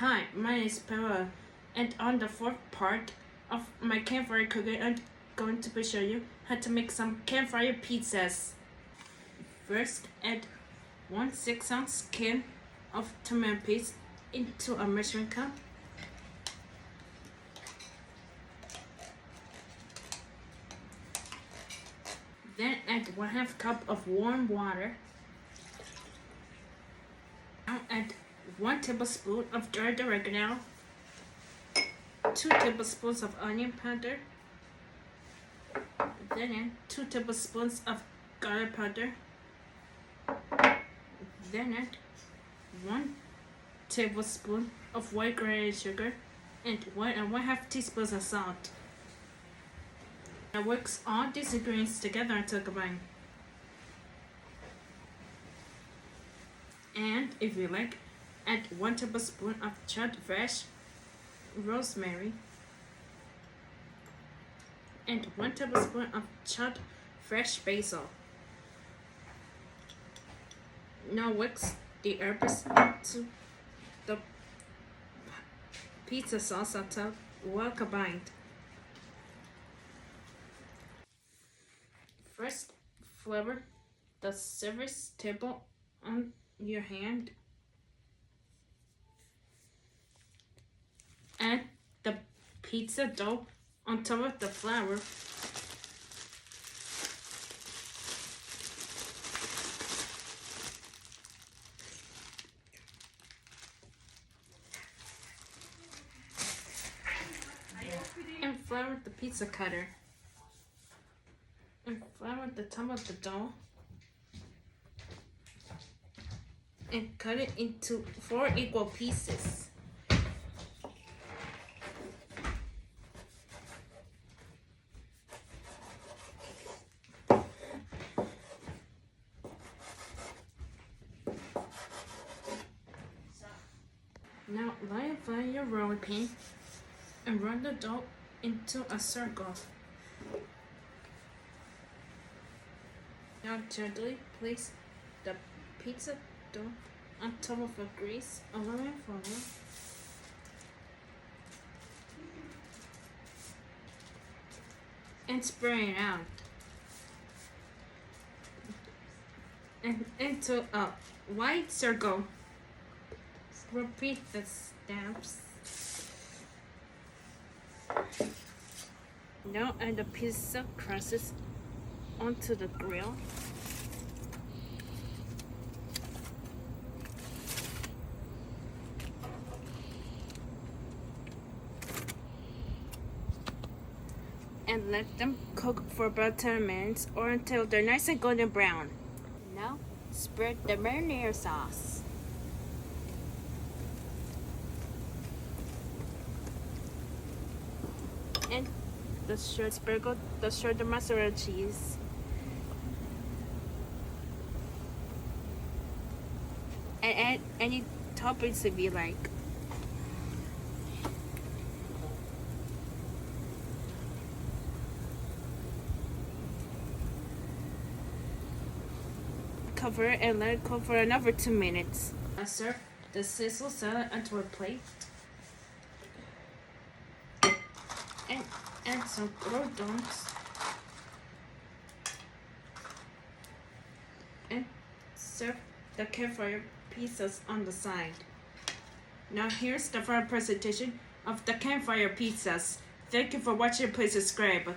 Hi, my name is Paola, and on the fourth part of my campfire cooking, I'm going to be showing you how to make some campfire pizzas. First, add 1 6-ounce can of tomato paste into a measuring cup. Then add 1/2 cup of warm water. Now add 1 tablespoon of dried oregano, 2 tablespoons of onion powder, then add 2 tablespoons of garlic powder, then add 1 tablespoon of white grated sugar and 1/2 teaspoons of salt. Now mix all these ingredients together until combined. And if you like, add 1 tablespoon of chopped fresh rosemary and 1 tablespoon of chopped fresh basil. Now mix the herbs into the pizza sauce until well combined. First, flavor the service table on your hand. Add the pizza dough on top of the flour. And flour the pizza cutter. And flour the top of the dough. And cut it into 4 equal pieces. Now line your rolling pin and run the dough into a circle. Now gently place the pizza dough on top of a grease aluminum foil. And spread it out and into a wide circle. Repeat the steps. Now add the pizza crusts onto the grill. And let them cook for about 10 minutes or until they're nice and golden brown. Now spread the marinara sauce. And sprinkle the shredded mozzarella cheese. And add any toppings if you like. Cover it and let it cook for another 2 minutes. Now serve the Caesar salad onto a plate. And add some croutons and serve the campfire pizzas on the side. Now here's the final presentation of the campfire pizzas. Thank you for watching. Please subscribe.